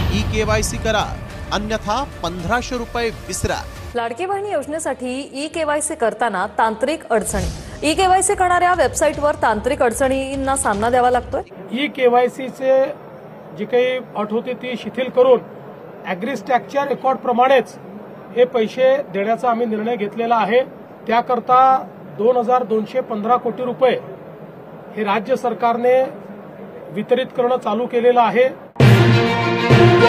ई-KYC करा, अन्यथा 1500 रुपये विसरा। लाडकी बहीण योजनेसाठी ई-KYC करताना तांत्रिक अडचणी। ई-KYC करणाऱ्या वेबसाईटवर तांत्रिक अडचणींना सामना द्यावा लागतोय। ई-KYC चे जी काही अट होती ती शिथिल करून ॲग्रीस्टॅकच्या रेकॉर्ड प्रमाणेच हे पैसे देण्याचा आम्ही निर्णय घेतलेला आहे। त्याकरता 2215 कोटी रुपये हे राज्य सरकारने वितरित करणं चालू केलेलं आहे।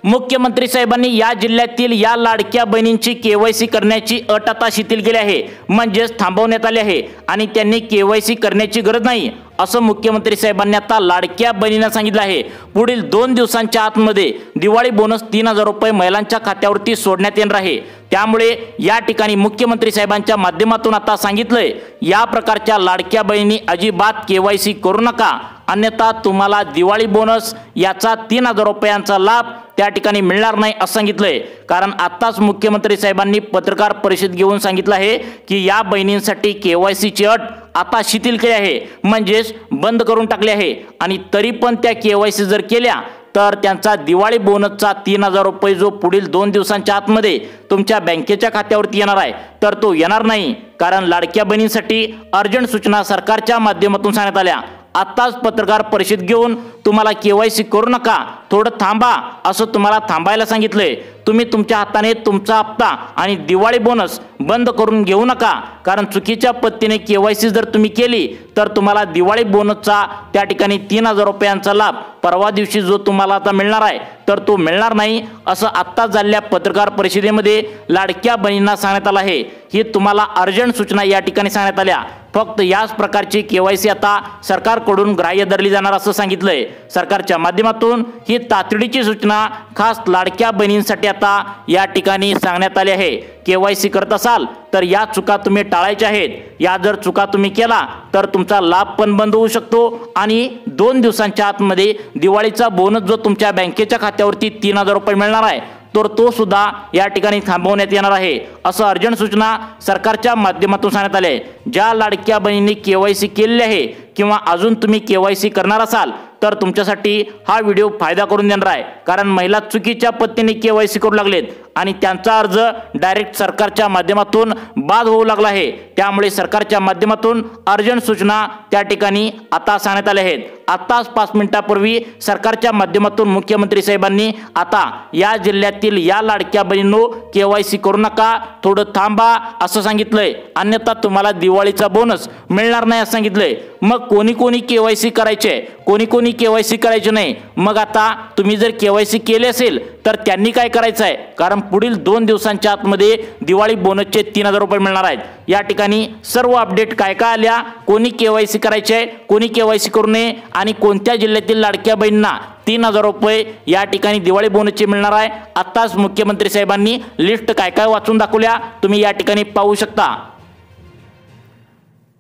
मुख्यमंत्री साहेबांनी या जिल्ह्यातील या लाडक्या बहिणींची KYC करण्याची अट आता शिथिल केली आहे, म्हणजेच थांबवण्यात आली आहे आणि त्यांनी KYC करण्याची गरज नाही असं मुख्यमंत्री साहेबांनी आता लाडक्या बहिणींना सांगितलं आहे। पुढील 2 दिवसांच्या आतमध्ये दिवाळी बोनस 3000 रुपये महिलांच्या खात्यावरती सोडण्यात येणार आहे। त्यामुळे या ठिकाणी मुख्यमंत्री साहेबांच्या माध्यमातून आता सांगितलंय, या प्रकारच्या लाडक्या बहिणी अजिबात KYC करू नका, अन्यथा तुम्हाला दिवाळी बोनस याचा 3000 रुपयांचा लाभ त्या ठिकाणी मिळणार नाही असं सांगितलंय। कारण आताच मुख्यमंत्री साहेबांनी पत्रकार परिषद घेऊन सांगितलं आहे की या बहिणींसाठी KYC ची अट आता शिथिल केली आहे, म्हणजेच बंद करून टाकली आहे आणि तरी पण त्या KYC जर केल्या तर त्यांचा दिवाळी बोनसचा 3000 रुपये जो पुढील 2 दिवसांच्या आतमध्ये तुमच्या बँकेच्या खात्यावरती येणार आहे तर तो येणार नाही। कारण लाडक्या बहिणींसाठी अर्जंट सूचना सरकारच्या माध्यमातून सांगण्यात आल्या। आताच पत्रकार परिषद घेऊन तुम्हाला KYC करू नका, थोडं थांबा असं तुम्हाला थांबायला सांगितलंय। तुम्ही तुमच्या हाताने तुमचा हप्ता आणि दिवाळी बोनस बंद करून घेऊ नका, कारण चुकीच्या पद्धतीने KYC जर तुम्ही केली तर तुम्हाला दिवाळी बोनसचा त्या ठिकाणी 3000 रुपयांचा लाभ परवा दिवशी जो तुम्हाला आता मिळणार आहे तर तो मिळणार नाही असं आत्ता झालेल्या पत्रकार परिषदेमध्ये लाडक्या बहिणींना सांगण्यात आलं आहे। ही तुम्हाला अर्जंट सूचना या ठिकाणी सांगण्यात आल्या। फक्त याच प्रकारची KYC आता सरकारकडून ग्राह्य धरली जाणार असं सांगितलंय। सरकारच्या माध्यमातून ही तातडीची सूचना खास लाडक्या बहिणींसाठी आता या ठिकाणी सांगण्यात आली आहे। KYC करत असाल तर या चुका तुम्ही टाळायच्या आहेत। या जर चुका तुम्ही केला तर तुमचा लाभ पण बंद होऊ शकतो आणि 2 दिवसांच्या आतमध्ये दिवाळीचा बोनस जो तुमच्या बँकेच्या खात्यावरती 3000 रुपये मिळणार आहे तर तो सुद्धा या ठिकाणी थांबवण्यात येणार आहे असं अर्जंट सूचना सरकारच्या माध्यमातून सांगण्यात आले। ज्या लाडक्या बहिणींनी KYC केलेली आहे किंवा अजून तुम्ही KYC करणार असाल तर तुमच्यासाठी हा व्हिडिओ फायदा करून देणार आहे। कारण महिला चुकीच्या पद्धतीने KYC करू लागलेत आणि त्यांचा अर्ज डायरेक्ट सरकारच्या माध्यमातून बाद होऊ लागला आहे। त्यामुळे सरकारच्या माध्यमातून अर्जंट सूचना त्या ठिकाणी आता सांगण्यात आल्या आहेत। आताच 5 मिनिटांपूर्वी सरकारच्या माध्यमातून मुख्यमंत्री साहेबांनी आता या जिल्ह्यातील या लाडक्या बहिणींनो KYC करू नका, थोडं थांबा असं सांगितलंय, अन्यथा तुम्हाला दिवाळीचा बोनस मिळणार नाही असं सांगितलंय। मग कोणी KYC करायचे, कोणी KYC करायचे नाही। मग आता तुम्ही जर KYC केले असेल तर त्यांनी काय करायचं आहे, कारण पुढील 2 दिवसांच्या आतमध्ये दिवाळी बोनसचे 3000 रुपये मिळणार आहेत। या ठिकाणी सर्व अपडेट काय काय आल्या, कोणी KYC करायचे, कोणी KYC करू नये आणि कोणत्या जिल्ह्यातील लाडक्या बहिणींना 3000 रुपये या ठिकाणी दिवाळी बोनसचे मिळणार आहे। आताच मुख्यमंत्री साहेबांनी लिस्ट काय काय वाचून दाखवल्या, तुम्ही या ठिकाणी पाहू शकता।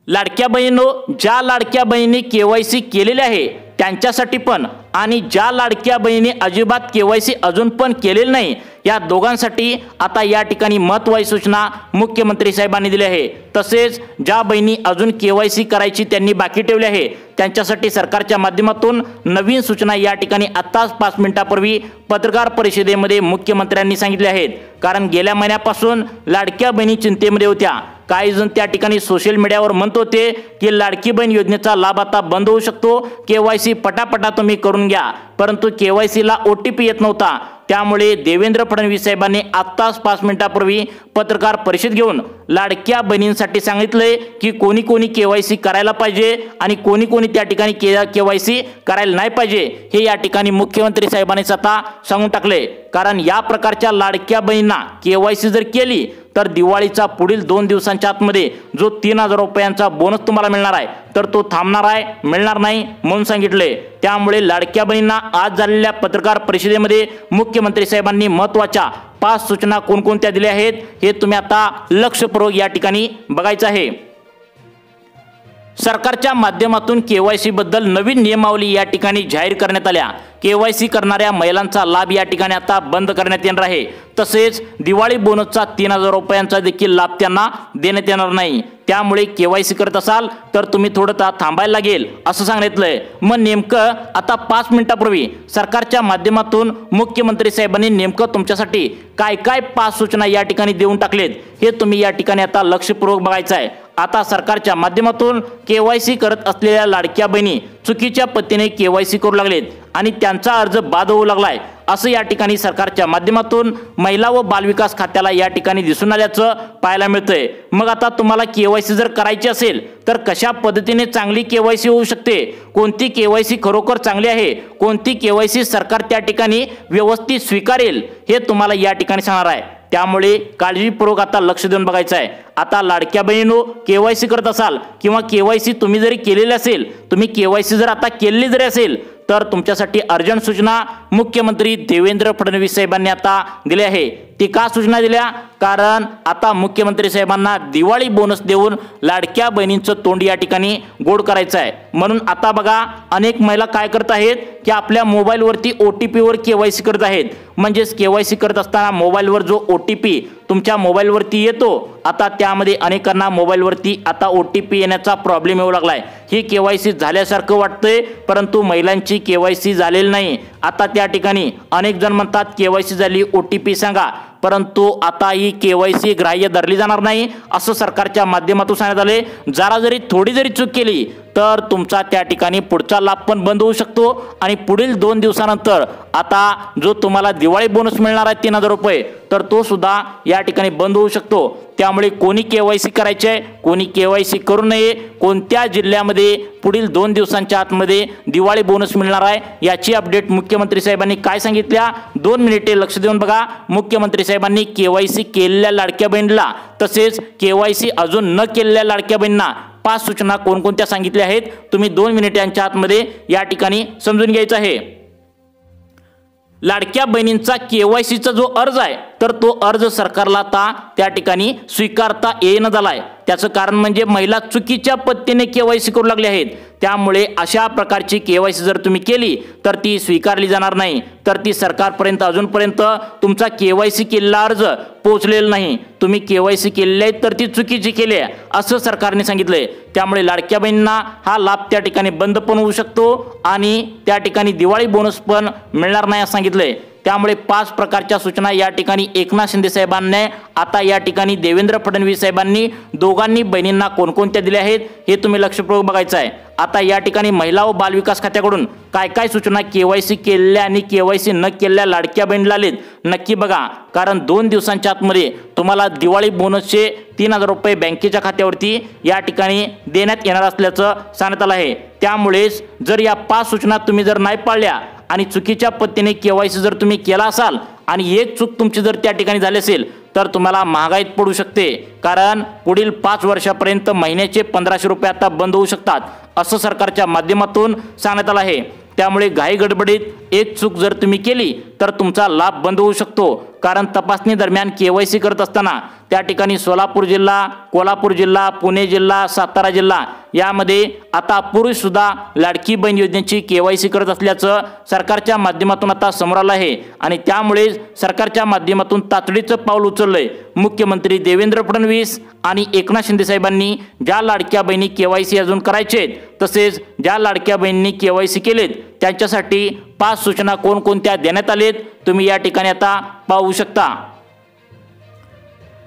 लाडक्या बहिणींनो, ज्या लाडक्या बहिणी KYC केलेले आहे त्यांच्यासाठी पण आणि ज्या लाडक्या बहिणी अजिबात KYC अजून पण केलेली नाही या दोघांसाठी आता या ठिकाणी महत्त्वाची सूचना मुख्यमंत्री साहेबांनी दिली आहे। तसेच ज्या बहिणी अजून KYC करायची त्यांनी बाकी ठेवली आहे त्यांच्यासाठी सरकारच्या माध्यमातून नवीन सूचना या ठिकाणी आताच 5 मिनिटांपूर्वी पत्रकार परिषदेमध्ये मुख्यमंत्र्यांनी सांगितले आहेत। कारण गेल्या महिन्यापासून लाडक्या बहिणी चिंतेमध्ये होत्या। काही जण त्या ठिकाणी सोशल मीडियावर म्हणत होते की लाडकी बहीण योजनेचा लाभ आता बंद होऊ शकतो, KYC पटापटा तुम्ही करून घ्या, परंतु KYC ला OTP येत नव्हता। त्यामुळे देवेंद्र फडणवीस साहेबांनी आत्ताच 5 मिनिटांपूर्वी पत्रकार परिषद घेऊन लाडक्या बहिणींसाठी सांगितलंय की कोणी KYC करायला पाहिजे आणि कोणी त्या ठिकाणी KYC करायला नाही पाहिजे हे या ठिकाणी मुख्यमंत्री साहेबांनी स्वतः सांगून टाकले। कारण या प्रकारच्या लाडक्या बहिणींना KYC जर केली तर दिवाळीचा पुढील 2 दिवसांच्या आतमध्ये जो 3000 रुपयांचा बोनस तुम्हाला मिळणार आहे तर तो थांबणार आहे, मिळणार नाही म्हणून सांगितले। त्यामुळे लाडक्या बहिणींना आज झालेल्या पत्रकार परिषदेमध्ये मुख्यमंत्री साहेबांनी महत्त्वाच्या 5 सूचना कोणकोणत्या दिल्या आहेत हे तुम्ही आता लक्षपूर्वक या ठिकाणी बघायचं आहे। सरकारच्या माध्यमातून KYC बद्दल नवीन नियमावली या ठिकाणी जाहीर करण्यात आल्या। KYC करणाऱ्या महिलांचा लाभ या ठिकाणी आता बंद करण्यात येणार आहे। तसेच दिवाळी बोनसचा 3000 रुपयांचा देखील लाभ त्यांना देण्यात येणार नाही। त्यामुळे केवायसी करत असाल तर तुम्ही थोडं थांबायला लागेल असं सांगितलंय। मग नेमकं आता 5 मिनिटापूर्वी सरकारच्या माध्यमातून मुख्यमंत्री साहेबांनी नेमकं तुमच्यासाठी काय काय 5 सूचना या ठिकाणी देऊन टाकलेत हे तुम्ही या ठिकाणी आता लक्षपूर्वक बघायचं आहे। आता सरकारच्या माध्यमातून केवायसी करत असलेल्या लाडक्या बहिणी चुकीच्या पद्धतीने केवायसी करू लागलेत आणि त्यांचा अर्ज बाद होऊ लागलाय असं या ठिकाणी सरकारच्या माध्यमातून महिला व बालविकास खात्याला या ठिकाणी दिसून आल्याचं पाहायला मिळतंय। मग आता तुम्हाला केवायसी जर करायची असेल तर कशा पद्धतीने चांगली केवायसी होऊ शकते, कोणती केवायसी खरोखर चांगली आहे, कोणती केवायसी सरकार त्या ठिकाणी व्यवस्थित स्वीकारेल हे तुम्हाला या ठिकाणी सांगणार आहे। त्यामुळे काळजीपूर्वक आता लक्ष देऊन बघायचं आहे। आता लाडक्या बहिणींनो, केवायसी करत असाल किंवा केवायसी तुम्ही जरी केलेली असेल, तुम्ही केवायसी जर आता केलेली जरी असेल तर तुमच्यासाठी अर्जंट सूचना मुख्यमंत्री देवेंद्र फडणवीस साहेबांनी आता दिली आहे। ती का सूचना दिल्या? कारण आता मुख्यमंत्री साहेबांना दिवाळी बोनस देऊन लाडक्या बहिणींचं तोंड या ठिकाणी गोड करायचं आहे। म्हणून आता बघा, अनेक महिला काय करत आहेत की आपल्या मोबाईलवरती OTP वर केवायसी करत आहेत। म्हणजेच केवायसी करत असताना मोबाईलवर जो OTP तुमच्या मोबाईलवरती येतो, आता त्यामध्ये अनेकांना मोबाईलवरती आता OTP येण्याचा प्रॉब्लेम येऊ लागलाय। ही केवायसी झाल्यासारखं वाटतंय परंतु महिलांची केवायसी झालेली नाही। आता त्या ठिकाणी अनेक जण म्हणतात केवायसी झाली, OTP सांगा, परंतु आता ही केवायसी ग्राह्य धरली जाणार नाही असं सरकारच्या माध्यमातून सांगण्यात आले। जरा जरी थोडी जरी चूक केली तर तुमचा त्या ठिकाणी पुढचा लाभ पण बंद होऊ शकतो आणि पुढील 2 दिवसानंतर आता जो तुम्हाला दिवाळी बोनस मिळणार आहे 3000 रुपये, तर तो सुद्धा या ठिकाणी बंद होऊ शकतो। त्यामुळे कोणी केवायसी करायची आहे, कोणी केवायसी करू नये, कोणत्या जिल्ह्यामध्ये पुढील 2 दिवसांच्या आतमध्ये दिवाळी बोनस मिळणार आहे याची अपडेट मुख्यमंत्री साहेबांनी काय सांगितल्या 2 मिनिटे लक्ष देऊन बघा। मुख्यमंत्री साहेबांनी केवायसी केलेल्या लाडक्या बहिणीला तसेच केवायसी अजून न केलेल्या लाडक्या बहिणींना 5 सूचना कोणकोणत्या सांगितल्या आहेत तुम्ही 2 मिनिटांच्या आतमध्ये या ठिकाणी समजून घ्यायचं आहे। लाडक्या बहिणींचा केवायसीचा जो अर्ज आहे तर तो अर्ज सरकारला आता त्या ठिकाणी स्वीकारता येईना झालाय। त्याचं कारण म्हणजे महिला चुकीच्या पद्धतीने केवायसी करू लागले आहेत। त्यामुळे अशा प्रकारची केवायसी जर तुम्ही केली तर ती स्वीकारली जाणार नाही, तर ती सरकारपर्यंत अजूनपर्यंत तुमचा केवायसी केलेला अर्ज पोहोचलेला नाही। तुम्ही केवायसी केलेली आहे तर ती चुकीची केली आहे असं सरकारने सांगितलंय। त्यामुळे लाडक्या बहिणींना हा लाभ त्या ठिकाणी बंद पण होऊ शकतो आणि त्या ठिकाणी दिवाळी बोनस पण मिळणार नाही असं सांगितलंय। त्यामुळे 5 प्रकारच्या सूचना या ठिकाणी एकनाथ शिंदे साहेबांनी आता या ठिकाणी देवेंद्र फडणवीस साहेबांनी दोघांनी बहिणींना कोणकोणत्या दिल्या आहेत हे तुम्ही लक्षपूर्वक बघायचं आहे। आता या ठिकाणी महिला व बालविकास खात्याकडून काय काय सूचना केवायसी केलेल्या आणि केवायसी न केलेल्या लाडक्या बहिणीला आलेत नक्की बघा, कारण 2 दिवसांच्या आतमध्ये तुम्हाला दिवाळी बोनसचे 3000 रुपये बँकेच्या खात्यावरती या ठिकाणी देण्यात येणार असल्याचं सांगण्यात आलं आहे। त्यामुळेच जर या 5 सूचना तुम्ही जर नाही पाळल्या आणि चुकीच्या पद्धतीने केवायसी जर तुम्ही केला असाल आणि एक चूक तुमची जर त्या ठिकाणी झाली असेल तर तुम्हाला महागाईत पडू शकते, कारण पुढील 5 वर्षापर्यंत महिन्याचे 1500 रुपये आता बंद होऊ शकतात असं सरकारच्या माध्यमातून सांगण्यात आलं आहे। त्यामुळे घाई गडबडीत एक चूक जर तुम्ही केली तर तुमचा लाभ बंद होऊ शकतो, कारण तपासणी दरम्यान केवायसी करत असताना त्या ठिकाणी सोलापूर जिल्हा, कोल्हापूर जिल्हा, पुणे जिल्हा, सातारा जिल्हा यामध्ये आता पुरुष सुद्धा लाडकी बहीण योजनेची केवायसी करत असल्याचं सरकारच्या माध्यमातून आता समोर आलं आहे आणि त्यामुळे सरकारच्या माध्यमातून तातडीचं पाऊल उचललंय। मुख्यमंत्री देवेंद्र फडणवीस आणि एकनाथ शिंदे साहेबांनी ज्या लाडक्या बहिणी केवायसी अजून करायचे तसेच ज्या लाडक्या बहिणींनी केवायसी केलेत त्यांच्यासाठी 5 सूचना कोणकोणत्या देण्यात आलेत तुम्ही या ठिकाणी आता पाहू शकता।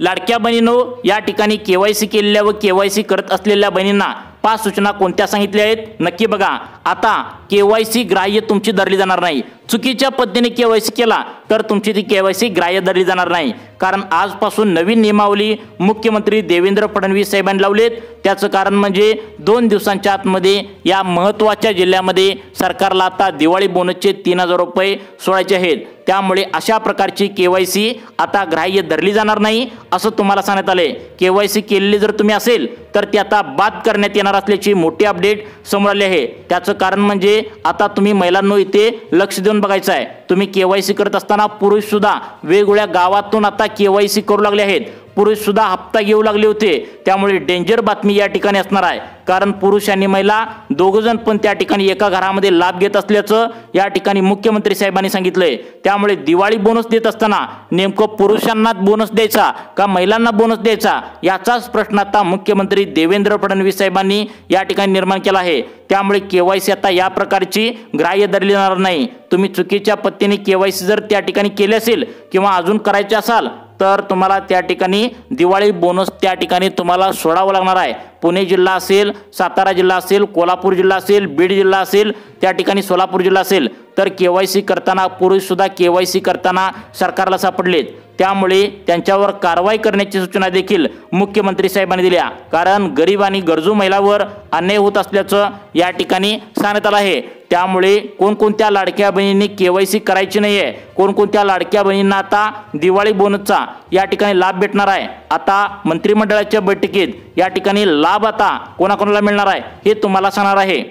लाडक्या बहिणींनो, या ठिकाणी केवायसी केलेल्या व केवायसी करत असलेल्या बहिणींना 5 सूचना कोणत्या सांगितल्या आहेत नक्की बघा। आता केवायसी ग्राह्य तुमची धरली जाणार नाही, चुकीच्या पद्धतीने केवायसी केला तर तुमची ती केवायसी ग्राह्य धरली जाणार नाही, कारण आजपासून नवीन नियमावली मुख्यमंत्री देवेंद्र फडणवीस साहेबांनी लावलेत। त्याचं कारण म्हणजे 2 दिवसांच्या आतमध्ये या महत्त्वाच्या जिल्ह्यामध्ये सरकारला आता दिवाळी बोनसचे 3000 रुपये सोडायचे आहेत। त्यामुळे अशा प्रकारची केवायसी आता ग्राह्य धरली जाणार नाही असं तुम्हाला सांगण्यात आले। केवायसी केलेली जर तुम्ही असेल तर ती आता बाद करण्यात येणार असल्याची मोठी अपडेट समोर आली आहे। त्याचं कारण म्हणजे आता तुम्ही महिलांनो इथे लक्ष देऊन बघायचं आहे। तुम्ही केवायसी करत असताना पुरुष सुद्धा वेगवेगळ्या गावातून आता केवायसी करू लागले आहेत। पुरुष सुद्धा हप्ता घेऊ लागले होते। त्यामुळे डेंजर बातमी या ठिकाणी असणार आहे, कारण पुरुष आणि महिला दोघजण पण त्या ठिकाणी एका घरामध्ये लाभ घेत असल्याचं या ठिकाणी मुख्यमंत्री साहेबांनी सांगितलंय। त्यामुळे दिवाळी बोनस देत असताना नेमकं पुरुषांना बोनस द्यायचा का महिलांना बोनस द्यायचा याचाच प्रश्न आता मुख्यमंत्री देवेंद्र फडणवीस साहेबांनी या ठिकाणी निर्माण केला आहे। त्यामुळे केवायसी आता या प्रकारची ग्राह्य धरली जाणार नाही। तुम्ही चुकीच्या पद्धतीने केवायसी जर त्या ठिकाणी केली असेल किंवा अजून करायचे असाल तर तुम्हाला त्या ठिकाणी दिवाळी बोनस त्या ठिकाणी तुम्हाला सोडावं लागणार आहे। पुणे जिल्हा असेल, सातारा जिल्हा असेल, कोल्हापूर जिल्हा असेल, बीड जिल्हा असेल, त्या ठिकाणी सोलापूर जिल्हा असेल तर केवायसी करताना पुरुष सुद्धा केवायसी करताना सरकारला सापडलेत। त्यामुळे त्यांच्यावर कारवाई करण्याची सूचना देखील मुख्यमंत्री साहेबांनी दिल्या, कारण गरीब आणि गरजू महिलांवर अन्याय होत असल्याचं या ठिकाणी सांगण्यात आलं आहे। त्यामुळे कोणकोणत्या लाडक्या बहिणींनी केवायसी करायची नाहीये, कोणकोणत्या लाडक्या बहिणींना आता दिवाळी बोनसचा या ठिकाणी लाभ भेटणार आहे, आता मंत्रिमंडळाच्या बैठकीत या ठिकाणी लाभ आता कोणाकोणाला मिळणार आहे हे तुम्हाला सांगणार आहे।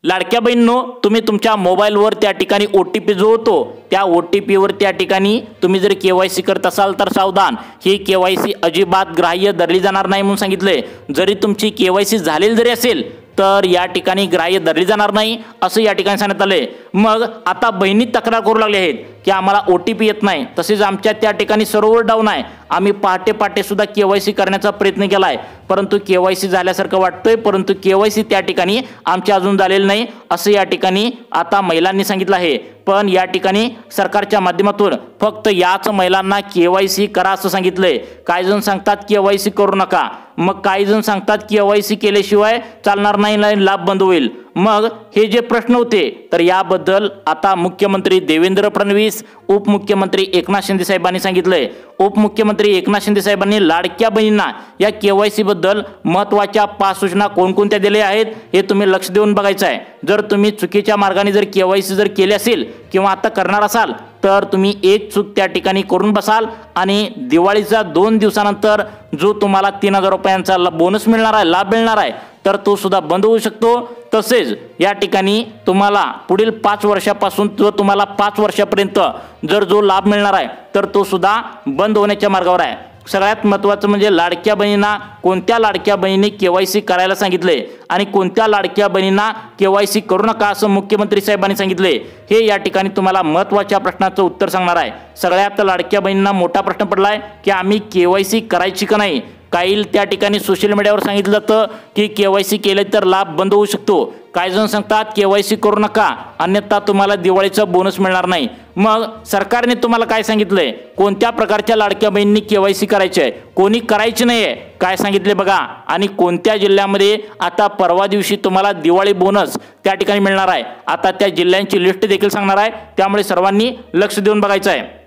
लाडक्या बहिणींनो, तुम्ही तुमच्या मोबाईलवर त्या ठिकाणी OTP जो होतो त्या OTP वर त्या ठिकाणी तुम्ही जर केवायसी करत असाल तर सावधान, ही केवायसी अजिबात ग्राह्य धरली जाणार नाही म्हणून सांगितलंय। जरी तुमची केवायसी झालेली जरी असेल तर या ठिकाणी ग्राह्य धरली जाणार नाही असं या ठिकाणी सांगण्यात आलंय। मग आता बहिणी तक्रार करू लागले आहेत की आम्हाला OTP येत नाही, तसेच आमच्या त्या ठिकाणी सर्व्हर डाऊन आहे, आम्ही पहाटे सुद्धा केवायसी करण्याचा प्रयत्न केलाय परंतु केवायसी झाल्यासारखं वाटतंय, परंतु केवायसी त्या ठिकाणी आमची अजून झालेली नाही असं या ठिकाणी आता महिलांनी सांगितलं आहे। पण या ठिकाणी सरकारच्या माध्यमातून फक्त याच महिलांना केवायसी करा असं सांगितलंय। काही जण सांगतात केवायसी करू नका, मग काही जण सांगतात केवायसी केल्याशिवाय चालणार नाही, लाभ बंद होईल। मग हे जे प्रश्न होते तर याबद्दल आता मुख्यमंत्री देवेंद्र फडणवीस, उपमुख्यमंत्री एकनाथ शिंदे साहेबांनी सांगितलंय। उपमुख्यमंत्री एकनाथ शिंदे साहेबांनी लाडक्या बहिणींना या केवायसी बद्दल महत्त्वाच्या 5 सूचना कोणकोणत्या दिल्या आहेत हे तुम्ही लक्ष देऊन बघायचं आहे। जर तुम्ही चुकीच्या मार्गाने जर केवायसी जर केली असेल किंवा आता करणार असाल तर तुम्ही एक चूक त्या ठिकाणी करून बसाल आणि दिवाळीच्या 2 दिवसानंतर जो तुम्हाला 3000 रुपयांचा बोनस मिळणार आहे, लाभ मिळणार आहे तर तो सुद्धा बंद होऊ शकतो। तसेच या ठिकाणी तुम्हाला पुढील 5 वर्षापासून जो तुम्हाला 5 वर्षापर्यंत जर जो लाभ मिळणार आहे तर तो सुद्धा बंद होण्याच्या मार्गावर आहे। सगळ्यात महत्त्वाचं म्हणजे लाडक्या बहिणींना कोणत्या लाडक्या बहिणींनी केवायसी करायला सांगितले आणि कोणत्या लाडक्या बहिणींना केवायसी करू नका असं मुख्यमंत्री साहेबांनी सांगितले, हे या ठिकाणी तुम्हाला महत्त्वाच्या प्रश्नाचं उत्तर सांगणार आहे। सगळ्यात लाडक्या बहिणींना मोठा प्रश्न पडलाय की आम्ही केवायसी करायची का नाही। काही त्या ठिकाणी सोशल मीडियावर सांगितलं जातं की केवायसी केले तर लाभ बंद होऊ शकतो, काही जण सांगतात केवायसी करू नका अन्यथा तुम्हाला दिवाळीचा बोनस मिळणार नाही। मग सरकारने तुम्हाला काय सांगितलंय, कोणत्या प्रकारच्या लाडक्या बहिणींनी केवायसी करायची आहे, कोणी करायची नाहीये काय सांगितले बघा, आणि कोणत्या जिल्ह्यामध्ये आता परवा दिवशी तुम्हाला दिवाळी बोनस त्या ठिकाणी मिळणार आहे। आता त्या जिल्ह्यांची लिस्ट देखील सांगणार आहे, त्यामुळे सर्वांनी लक्ष देऊन बघायचं आहे।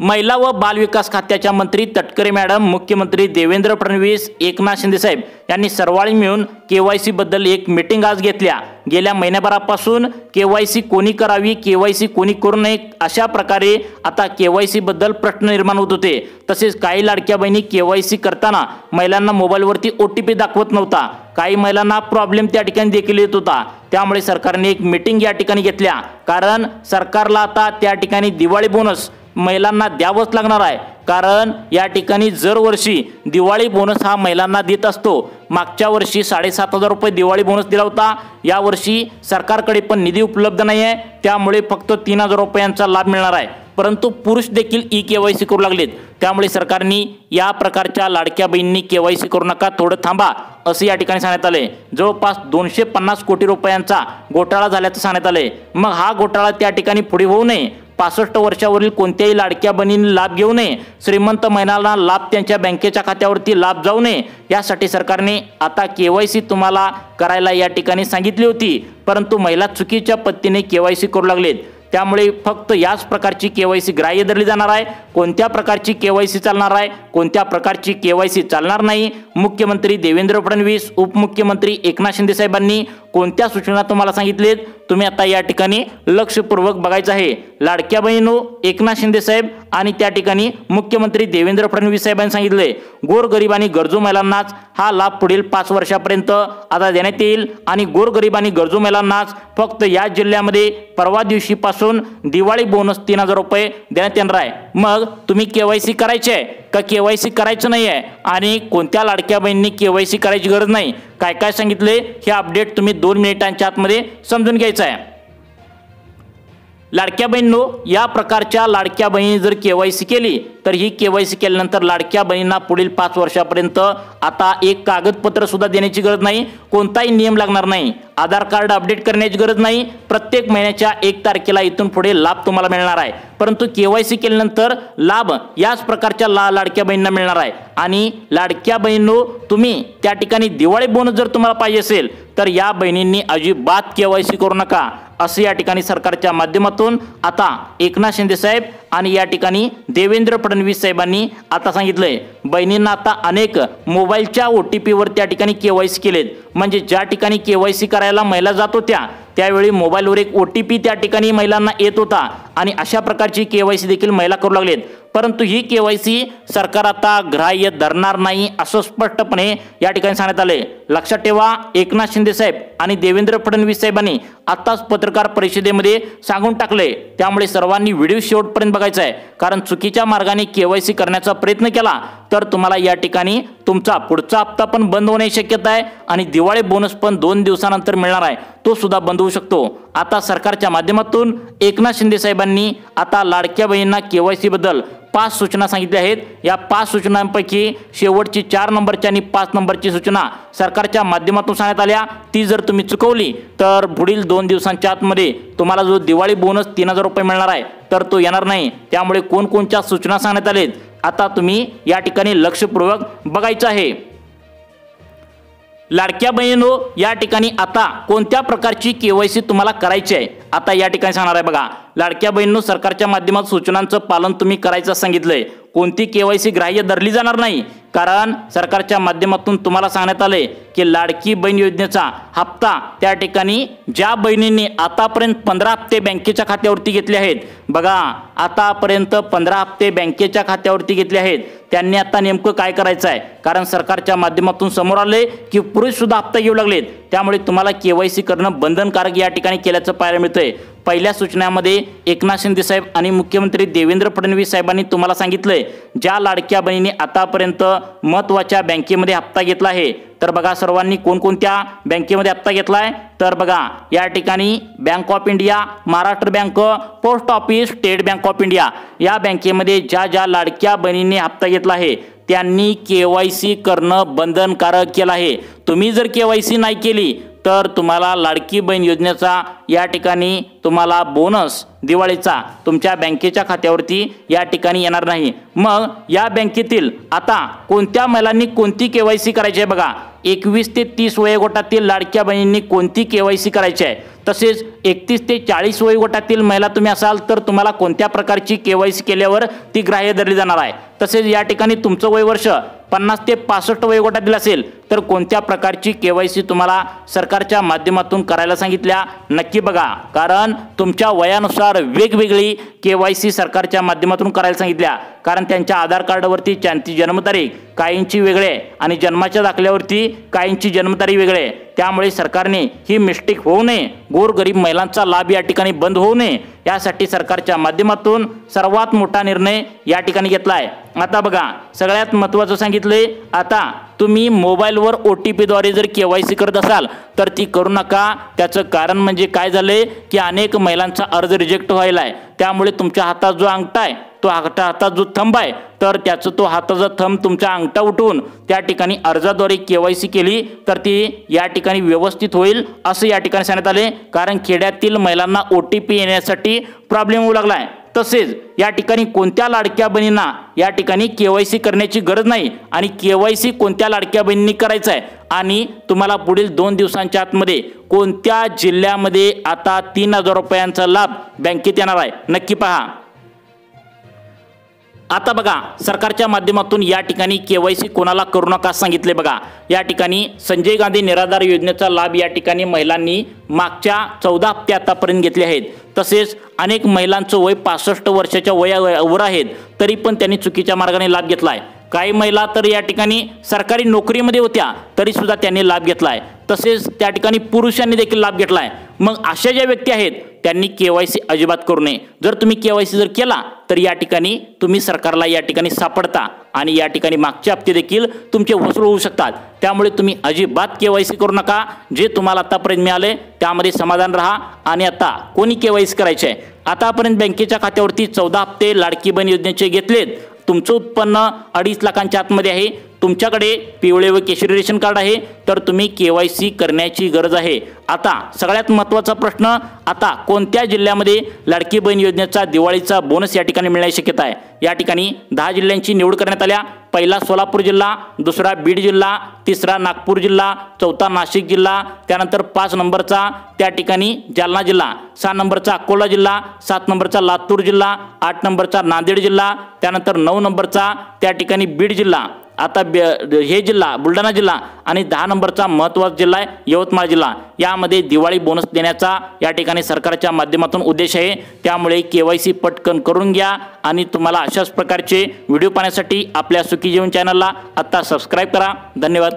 महिला व बाल विकास खात्याच्या मंत्री तटकरे मॅडम, मुख्यमंत्री देवेंद्र फडणवीस, एकनाथ शिंदे साहेब यांनी सर्वांनी मिळून केवायसी बद्दल एक मीटिंग आज घेतल्या। गेल्या महिन्याभरापासून केवायसी कोणी करावी, केवायसी कोणी करू नये अशा प्रकारे आता केवायसी बद्दल प्रश्न निर्माण होत होते। तसेच काही लाडक्या बहिणी केवायसी करताना महिलांना मोबाईलवरती OTP दाखवत नव्हता, काही महिलांना प्रॉब्लेम त्या ठिकाणी देखील येत होता। त्यामुळे सरकारने एक मीटिंग या ठिकाणी घेतल्या, कारण सरकारला आता त्या ठिकाणी दिवाळी बोनस महिलांना द्यावंच लागणार आहे, कारण या ठिकाणी दरवर्षी दिवाळी बोनस हा महिलांना देत असतो। मागच्या वर्षी 7500 रुपये दिवाळी बोनस दिला होता, यावर्षी सरकारकडे पण निधी उपलब्ध नाही आहे, त्यामुळे फक्त 3000 रुपयांचा लाभ मिळणार आहे। परंतु पुरुष देखील केवायसी करू लागलेत, त्यामुळे सरकारने या प्रकारच्या लाडक्या बहिणींनी केवायसी करू नका, थोडं थांबा असं या ठिकाणी सांगण्यात आले। जवळपास 250 कोटी रुपयांचा घोटाळा झाल्याचं सांगण्यात आले। मग हा घोटाळा त्या ठिकाणी पुढे होऊ नये, 65 वर्षावरील कोणत्याही लाडक्या बहिणींनी लाभ घेऊ नये, श्रीमंत महिलांना लाभ त्यांच्या बँकेच्या खात्यावरती लाभ जाऊ नये यासाठी सरकारने आता केवायसी तुम्हाला करायला या ठिकाणी सांगितली होती, परंतु महिला चुकीच्या पद्धतीने केवायसी करू लागलेत। त्यामुळे फक्त याच प्रकारची केवायसी ग्राह्य धरली जाणार आहे, कोणत्या प्रकारची केवायसी चालणार आहे, कोणत्या प्रकारची केवायसी चालणार नाही। मुख्यमंत्री देवेंद्र फडणवीस, उपमुख्यमंत्री एकनाथ शिंदे साहेबांनी कोणत्या सूचना तुम्हाला सांगितलेत, तुम्ही आता या ठिकाणी लक्षपूर्वक बघायचं आहे। लाडक्या बहिणींनो, एकनाथ शिंदे साहेब आणि त्या ठिकाणी मुख्यमंत्री देवेंद्र फडणवीस साहेबांनी सांगितले गोरगरीब आणि गरजू महिलांनाच हा लाभ पुढील 5 वर्षापर्यंत आता देण्यात येईल आणि गोरगरीब आणि गरजू महिलांनाच फक्त या जिल्ह्यामध्ये परवा दिवशीपासून दिवाळी बोनस 3000 रुपये देण्यात येणार आहे। मग तुम्ही केवायसी करायचे आहे का केवायसी करायचं नाही आहे आणि कोणत्या लाडक्या बहिणींनी केवायसी करायची गरज नाही, काय काय सांगितले हे अपडेट तुम्ही 2 मिनिटांच्या आतमध्ये समजून घ्यायचं आहे। लाडक्या बहिणींनो, या प्रकारच्या लाडक्या बहिणी जर केवायसी केली तर ही केवायसी केल्यानंतर लाडक्या बहिणींना पुढील 5 वर्षापर्यंत आता एक कागदपत्र सुद्धा देण्याची गरज नाही, कोणताही नियम लागणार नाही, आधार कार्ड अपडेट करण्याची गरज नाही, प्रत्येक महिन्याच्या 1 तारखेला इथून पुढे लाभ तुम्हाला मिळणार आहे। परंतु केवायसी केल्यानंतर लाभ याच प्रकारच्या लाडक्या बहिणींना मिळणार आहे। आणि लाडक्या बहिणींनो, तुम्ही त्या ठिकाणी दिवाळी बोनस जर तुम्हाला पाहिजे असेल तर या बहिणींनी अजिबात केवायसी करू नका, असं या ठिकाणी सरकारच्या माध्यमातून आता एकनाथ शिंदे साहेब आणि या ठिकाणी देवेंद्र फडणवीस साहेबांनी आता सांगितलंय। बहिणींना आता अनेक मोबाईलच्या OTP वर त्या ठिकाणी केवायसी केलेत, म्हणजे ज्या ठिकाणी केवायसी करायला महिला जात होत्या त्यावेळी मोबाईलवर एक OTP त्या ठिकाणी महिलांना येत होता आणि अशा प्रकारची केवायसी देखील महिला करू लागलेत। परंतु ही केवायसी सरकार आता ग्राह्य धरणार नाही असं स्पष्टपणे या ठिकाणी सांगण्यात आले। लक्षात ठेवा, एकनाथ शिंदे साहेब आणि देवेंद्र फडणवीस साहेबांनी आताच पत्रकार परिषदेमध्ये सांगून टाकले, त्यामुळे सर्वांनी व्हिडिओ शेवटपर्यंत बघायचा आहे, कारण चुकीच्या मार्गाने केवायसी करण्याचा प्रयत्न केला तर तुम्हाला या ठिकाणी तुमचा पुढचा हप्ता पण बंद होण्याची शक्यता आहे आणि दिवाळी बोनस पण 2 दिवसानंतर मिळणार आहे, तो सुद्धा बंद होऊ शकतो। आता सरकारच्या माध्यमातून एकनाथ शिंदे साहेबांनी आता लाडक्या बहिणींना केवायसी बद्दल 5 सूचना सांगितल्या आहेत। या 5 सूचनांपैकी शेवटची 4 नंबरची आणि 5 नंबरची सूचना सरकारच्या माध्यमातून सांगण्यात आल्या, ती जर तुम्ही चुकवली तर पुढील 2 दिवसांच्या आतमध्ये तुम्हाला जो दिवाळी बोनस 3000 रुपये मिळणार आहे तर तो येणार नाही। त्यामुळे कोणकोणत्या सूचना सांगण्यात आलेत आता तुम्ही या ठिकाणी लक्षपूर्वक बघायचं आहे। लाडक्या बहिणींनो, या ठिकाणी आता कोणत्या प्रकारची केवायसी तुम्हाला करायची आहे आता या ठिकाणी सांगणार आहे बघा। लाडक्या बहिणींनो, सरकारच्या माध्यमातून सूचनांचं पालन तुम्ही करायचं सांगितलंय। कोणती केवायसी ग्राह्य धरली जाणार नाही, कारण सरकारच्या माध्यमातून तुम्हाला सांगण्यात आले की लाडकी बहीण योजनेचा हप्ता त्या ठिकाणी ज्या बहिणींनी आतापर्यंत 15 हप्ते बँकेच्या खात्यावरती घेतले आहेत, बघा आतापर्यंत 15 हप्ते बँकेच्या खात्यावरती घेतले आहेत, त्यांनी आता नेमकं काय करायचं आहे, कारण सरकारच्या माध्यमातून समोर आले की पुरुष सुद्धा हप्ता घेऊ लागलेत, त्यामुळे तुम्हाला केवायसी करणं बंधनकारक या ठिकाणी केल्याचं पाहायला मिळतंय। पहिल्या सूचनेमध्ये एकनाथ शिंदे साहेब आणि मुख्यमंत्री देवेंद्र फडणवीस साहेबांनी तुम्हाला सांगितलंय ज्या लाडक्या बहिणींनी आतापर्यंत महत्त्वाच्या बँकेमध्ये हप्ता घेतला आहे, तर बघा सर्वांनी कोणकोणत्या बँकेमध्ये हप्ता घेतलाय, तर बघा या ठिकाणी bank of India, Maharashtra bank, post office, state bank of India या बँकेमध्ये ज्या लाडक्या बहिणींनी हप्ता घेतला आहे त्यांनी केवायसी करणं बंधनकारक केलं आहे। तुम्ही जर केवायसी नाही केली तर तुम्हाला लाडकी बहीण योजनेचा या ठिकाणी तुम्हाला बोनस दिवाळीचा तुमच्या बँकेच्या खात्यावरती या ठिकाणी येणार नाही। मग या बँकेतील आता कोणत्या महिलांनी कोणती केवायसी करायची आहे बघा, 21 ते 30 वयोगटातील लाडक्या बहिणींनी कोणती केवायसी करायची आहे, तसेच 31 ते 40 वयोगटातील महिला तुम्ही असाल तर तुम्हाला कोणत्या प्रकारची केवायसी केल्यावर ती ग्राह्य धरली जाणार आहे। तसेच या ठिकाणी तुमचं वयवर्ष 50 ते 65 वयोगटातील असेल तर कोणत्या प्रकारची केवायसी तुम्हाला सरकारच्या माध्यमातून करायला सांगितल्या नक्की बघा, कारण तुमच्या वयानुसार वेगवेगळी केवायसी सरकारच्या माध्यमातून करायला सांगितल्या, कारण त्यांच्या आधार कार्डवरती त्यांची जन्मतारीख काहींची वेगळे आणि जन्माच्या दाखल्यावरती काहींची जन्मतारीख वेगळे, त्यामुळे सरकारने ही मिस्टेक होऊ नये, गोरगरीब महिलांचा लाभ या ठिकाणी बंद होऊ नये यासाठी सरकारच्या माध्यमातून सर्वात मोठा निर्णय या ठिकाणी घेतलाय। आता बघा सगळ्यात महत्त्वाचं सांगितलंय, आता तुम्ही मोबाईलवर OTPद्वारे जर केवायसी करत असाल तर ती करू नका। त्याचं कारण म्हणजे काय झालंय की अनेक महिलांचा अर्ज रिजेक्ट व्हायला आहे, त्यामुळे तुमच्या हातात जो अंगठा आहे तो हातात जो थंब आहे तर त्याचं तो हाताचा थंब तुमचा अंगठा उठवून त्या ठिकाणी अर्जाद्वारे केवायसी केली तर ती या ठिकाणी व्यवस्थित होईल असं या ठिकाणी सांगण्यात आले, कारण खेड्यातील महिलांना OTP येण्यासाठी प्रॉब्लेम होऊ लागलाय। तसेच या ठिकाणी कोणत्या लाडक्या बहिणींना या ठिकाणी केवायसी करण्याची गरज नाही आणि केवायसी कोणत्या लाडक्या बहिणींनी करायचं आहे आणि तुम्हाला पुढील 2 दिवसांच्या आतमध्ये कोणत्या जिल्ह्यामध्ये आता 3000 रुपयांचा लाभ बँकेत येणार आहे नक्की पहा। आता बघा, सरकारच्या माध्यमातून या ठिकाणी केवायसी कोणाला करू नका सांगितले बघा. या ठिकाणी संजय गांधी निराधार योजनेचा लाभ या ठिकाणी महिलांनी मागच्या 14 हप्ते आतापर्यंत घेतले आहेत. तसेच अनेक महिलांचं वय 65 वर्षाच्या वयावर आहेत, तरी पण त्यांनी चुकीच्या मार्गाने लाभ घेतलाय. काही महिला तर या ठिकाणी सरकारी नोकरीमध्ये होत्या तरी सुद्धा त्यांनी लाभ घेतलाय. तसेच त्या ठिकाणी पुरुषांनी देखील लाभ घेतलाय. मग अशा ज्या व्यक्ती आहेत त्यांनी केवायसी अजिबात करू नये. जर तुम्ही केवायसी जर केला तर या ठिकाणी तुम्ही सरकारला या ठिकाणी सापडता आणि या ठिकाणी मागचे हप्ते देखील तुमचे वसूल होऊ शकतात. त्यामुळे तुम्ही अजिबात केवायसी करू नका. जे तुम्हाला आतापर्यंत मिळाले त्यामध्ये समाधान राहा. आणि आता कोणी केवायसी करायचे आहे? आतापर्यंत बँकेच्या खात्यावरती 14 हप्ते लाडकी बहीण योजनेचे घेतलेत. तुमचं उत्पन्न 2.5 लाखांच्या आतमध्ये आहे, तुमच्याकडे पिवळे व केशरी रेशन कार्ड आहे, तर तुम्ही केवायसी करण्याची गरज आहे. आता सगळ्यात महत्त्वाचा प्रश्न, आता कोणत्या जिल्ह्यामध्ये लाडकी बहीण योजनेचा दिवाळीचा बोनस या ठिकाणी मिळण्याची शक्यता आहे? या ठिकाणी 10 जिल्ह्यांची निवड करण्यात आल्या. पहिला सोलापूर जिल्हा, दुसरा बीड जिल्हा, तिसरा नागपूर जिल्हा, चौथा नाशिक जिल्हा, त्यानंतर 5 नंबरचा त्या ठिकाणी जालना जिल्हा, 6 नंबरचा अकोला जिल्हा, 7 नंबरचा लातूर जिल्हा, 8 नंबरचा नांदेड जिल्हा, त्यानंतर 9 नंबरचा त्या ठिकाणी बीड जिल्हा, आता हे जिल्हा बुलढाणा जिल्हा आणि 10 नंबरचा महत्त्वाचा जिल्हा आहे यवतमाळ जिल्हा. यामध्ये दिवाळी बोनस देण्याचा या ठिकाणी सरकारच्या माध्यमातून उद्देश आहे. त्यामुळे केवायसी पटकन करून घ्या. आणि तुम्हाला अशाच प्रकारचे व्हिडिओ पाहण्यासाठी आपल्या सुखी जीवन चॅनलला आत्ता सबस्क्राईब करा. धन्यवाद.